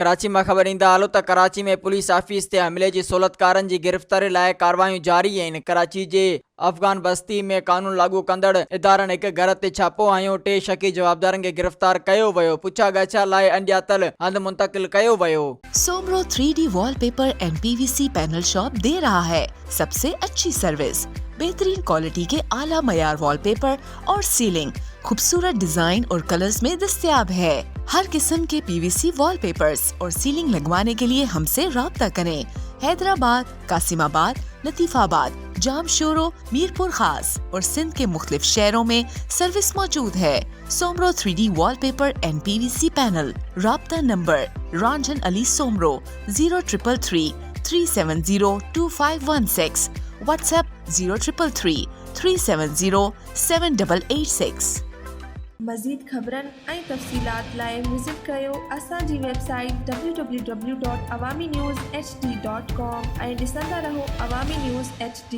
कराची में खबर ईंदा हालो त कराची में पुलिस ऑफिस ते हमले जी सोलतकारन जी गिरफ्तारी लाइ कार्रवाई जारी आहिनि। कराची जे अफगान बस्ती में कानून लागू कंदड़ इदारनि हिक घर ते छापो हयो। 3 शकी जवाबदारनि खे गिरफ्तार कयो वियो। पुछा गछा लाइ अणॼातल हंध मुंतकिल कयो वियो। Soomro 3D wallpaper and PVC panel shop दे रहा है सबसे अच्छी सर्विस, बेहतरीन क्वालिटी के आला मयार वॉलपेपर और सीलिंग खूबसूरत डिजाइन और कलर्स में दस्तयाब है। हर किस्म के PVC वॉलपेपर्स और सीलिंग लगवाने के लिए हमसे राब्ता करें। हैदराबाद, कासिमाबाद, लतीफाबाद, जामशोरो, मीरपुर खास और सिंध के मुख्तलिफ शहरों में सर्विस मौजूद है। Soomro 3D wallpaper and PVC panel. राब्ता नंबर रंजन अली सोमरो 0333 370 2516। WhatsApp 0333 370 7886। मज़ीद ख़बरनि ऐं तफ़सीलात लाइ विज़िट कयो असांजी वेबसाइट www.awamiNewsHD.com ऐं ॾिसंदा रहो अवामी न्यूज़ HD।